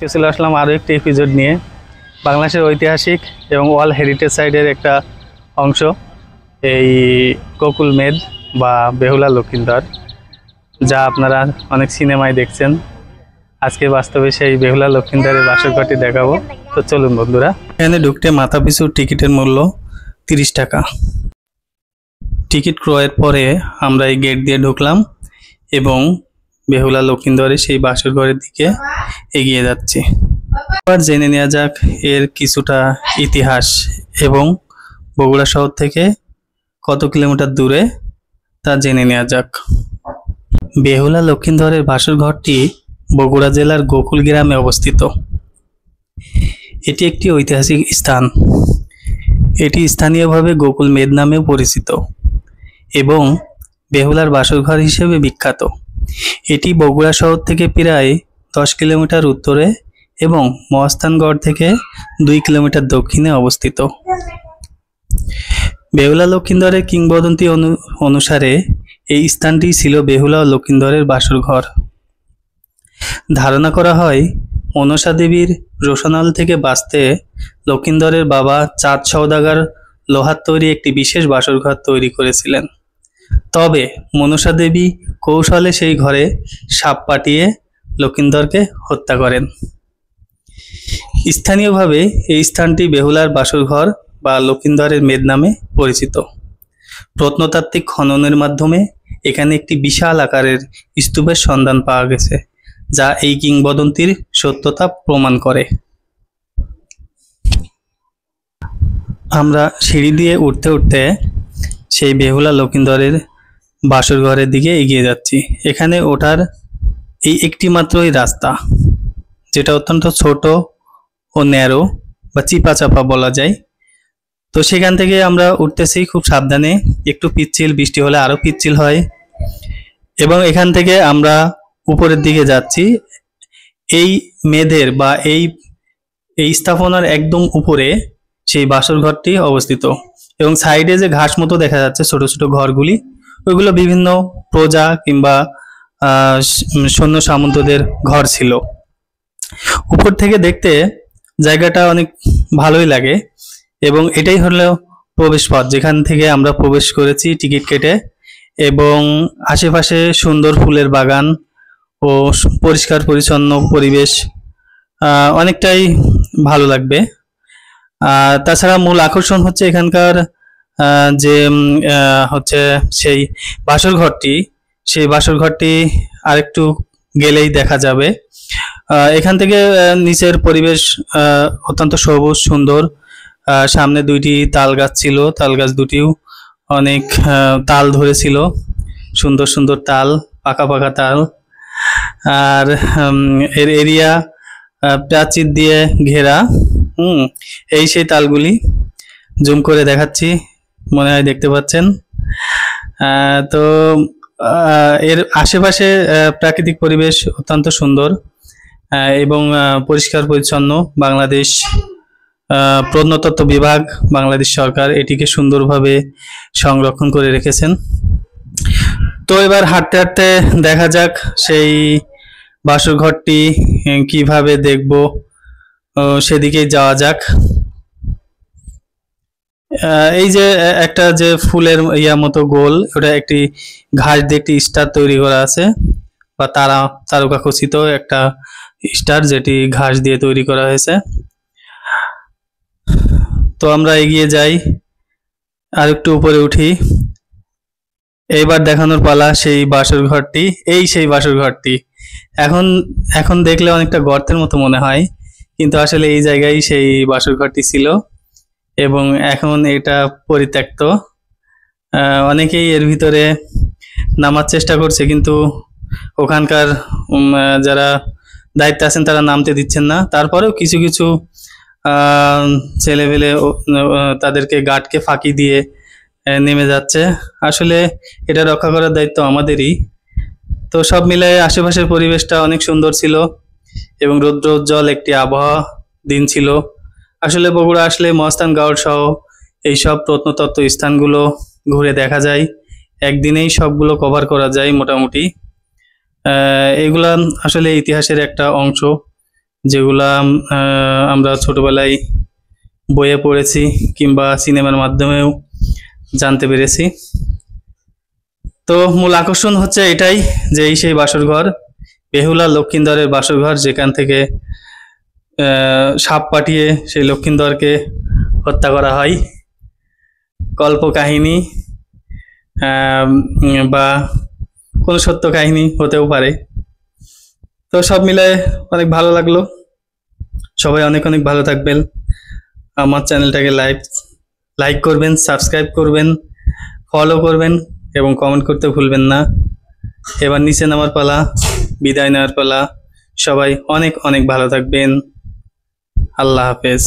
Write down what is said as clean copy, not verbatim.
চলে আসলাম আরও একটি এপিসোড নিয়ে। বাংলাদেশের ঐতিহাসিক এবং ওয়ার্ল্ড হেরিটেজ সাইটের একটা অংশ এই গোকুল মেদ বা বেহুলা লক্ষিন্দর, যা আপনারা অনেক সিনেমায় দেখছেন। আজকে বাস্তবে সেই বেহুলা লক্ষিন্দরের বাসরঘরটি দেখাবো। তো চলুন বন্ধুরা। এখানে ঢুকতে মাথাপিছু টিকিটের মূল্য 30 টাকা। টিকিট ক্রয়ের পরে আমরা এই গেট দিয়ে ঢুকলাম এবং বেহুলা লক্ষিন্দরের সেই বাসরঘরের দিকে এগিয়ে যাচ্ছি। এবার জেনে নেওয়া যাক এর কিছুটা ইতিহাস এবং বগুড়া শহর থেকে কত কিলোমিটার দূরে তা জেনে নেওয়া যাক। বেহুলা লক্ষিন্দরের বাসরঘরটি বগুড়া জেলার গোকুল গ্রামে অবস্থিত। এটি একটি ঐতিহাসিক স্থান। এটি স্থানীয়ভাবে গোকুল মেদ নামেও পরিচিত এবং বেহুলার বাসরঘর হিসেবে বিখ্যাত। এটি বগুড়া শহর থেকে প্রায় 10 কিলোমিটার উত্তরে এবং মহাস্থানগড় থেকে 2 কিলোমিটার দক্ষিণে অবস্থিত। বেহুলা লক্ষিন্দরের কিংবদন্তি অনুসারে এই স্থানটি ছিল বেহুলা ও লক্ষিন্দরের বাসরঘর। ধারণা করা হয় মনসা দেবীর রোশনাল থেকে বাঁচতে লক্ষিন্দরের বাবা চাঁদ সওদাগর লোহার তৈরি একটি বিশেষ বাসরঘর তৈরি করেছিলেন। তবে মনসা দেবী কৌশলে সেই ঘরে সাপ পাঠিয়ে লক্ষিন্দরকে হত্যা করেন। স্থানীয়ভাবে এই স্থানটি বেহুলার বাসরঘর বা লক্ষিন্দরের মেদ নামে পরিচিত। প্রত্নতাত্ত্বিক খননের মাধ্যমে এখানে একটি বিশাল আকারের স্তূপের সন্ধান পাওয়া গেছে, যা এই কিংবদন্তির সত্যতা প্রমাণ করে। আমরা সিঁড়ি দিয়ে উঠতে উঠতে সেই বেহুলা লক্ষিন্দরের বাসরঘরের দিকে এগিয়ে যাচ্ছি। এখানে ওঠার এই একটি মাত্রই রাস্তা, যেটা অত্যন্ত ছোট ও ন্যারো বা চিপা চাপা বলা যায়। তো সেখান থেকে আমরা উঠতেছি খুব সাবধানে, একটু পিচ্ছিল, বৃষ্টি হলে আরো পিচ্ছিল হয়। এবং এখান থেকে আমরা উপরের দিকে যাচ্ছি। এই মেদের বা এই স্থাপনার একদম উপরে সেই বাসরঘরটি অবস্থিত এবং সাইডে যে ঘাস মতো দেখা যাচ্ছে ছোট ছোট ঘরগুলি, ওইগুলো বিভিন্ন প্রজা কিংবা সৈন্য সামন্তদের ঘর ছিল। উপর থেকে দেখতে জায়গাটা অনেক ভালোই লাগে এবং এটাই হলো প্রবেশ পথ, যেখান থেকে আমরা প্রবেশ করেছি টিকিট কেটে। এবং আশেপাশে সুন্দর ফুলের বাগান ও পরিষ্কার পরিচ্ছন্ন পরিবেশ, অনেকটাই ভালো লাগবে। তাছাড়া মূল আকর্ষণ হচ্ছে এখানকার যে হচ্ছে সেই বাসরঘরটি, সেই বাসরঘরটি আরেকটু গেলেই দেখা যাবে। এখান থেকে নিচের পরিবেশ অত্যন্ত সবুজ সুন্দর। সামনে 2টি তাল গাছ ছিল, তাল গাছ দুটিও অনেক তাল ধরেছিল, সুন্দর সুন্দর তাল, পাকা পাকা তাল। আর এর এরিয়া প্রাচীর দিয়ে ঘেরা। এই সেই তালগুলি জুম করে দেখাচ্ছি, মনে হয় দেখতে পাচ্ছেন। তো এর আশেপাশে প্রাকৃতিক পরিবেশ অত্যন্ত সুন্দর এবং পরিষ্কার পরিচ্ছন্ন। বাংলাদেশ প্রত্নতত্ত্ব বিভাগ, বাংলাদেশ সরকার এটিকে সুন্দরভাবে সংরক্ষণ করে রেখেছেন। তো এবার হাঁটতে হাঁটতে দেখা যাক সেই বাসরঘরটি কিভাবে দেখব, সেদিকেই যাওয়া যাক। এই যে একটা যে ফুলের মতো গোল, ওটা একটি ঘাস দিয়ে একটি স্টার তৈরি করা আছে, বা তারকা খচিত একটা স্টার, যেটি ঘাস দিয়ে তৈরি করা হয়েছে। তো আমরা এগিয়ে যাই, আর একটু উপরে উঠি। এইবার দেখানোর পালা সেই বাসরঘরটি। এই সেই বাসরঘরটি এখন দেখলে অনেকটা গর্তের মতো মনে হয়, কিন্তু আসলে এই জায়গায় সেই বাসরঘরটি ছিল এবং এখন এটা পরিত্যক্ত। অনেকেই এর ভিতরে নামার চেষ্টা করছে, কিন্তু ওখানকার যারা দায়িত্বে আছেন তারা নামতে দিচ্ছেন না। তারপরেও কিছু কিছু ছেলেপেলে তাদেরকে গার্ডকে ফাঁকি দিয়ে নেমে যাচ্ছে। আসলে এটা রক্ষা করার দায়িত্ব আমাদেরই। তো সব মিলে আশেপাশের পরিবেশটা অনেক সুন্দর ছিল এবং রৌদ্রোজ্জ্বল একটি আবহাওয়া দিন ছিল। আসলে বগুড়া আসলে মহাস্থানগড় সহ এইসব প্রত্নতত্ত্ব স্থানগুলো ঘুরে দেখা যায়, একদিনেই সবগুলো কভার করা যায় মোটামুটি। এগুলা আসলে ইতিহাসের একটা অংশ যেগুলা আমরা ছোটবেলায় বইয়ে পড়েছি কিংবা সিনেমার মাধ্যমেও জানতে পেরেছি। তো মূল আকর্ষণ হচ্ছে এটাই যে এই সেই বাসরঘর, বেহুলা লক্ষিন্দরের বাসরঘর, যেখান থেকে সাপ পাঠিয়ে সেই লক্ষিন্দরকে হত্যা করা হয়। কল্প কাহিনী বা কোনো সত্য কাহিনী হতেও পারে। তো সব মিলায় অনেক ভালো লাগলো। সবাই অনেক অনেক ভালো থাকবেন। আমার চ্যানেলটাকে লাইক করবেন, সাবস্ক্রাইব করবেন, ফলো করবেন এবং কমেন্ট করতে ভুলবেন না। এবার নিচে নামার পালা, বিদায় নেওয়ার পালা। সবাই অনেক অনেক ভালো থাকবেন। আল্লাহ হাফেজ।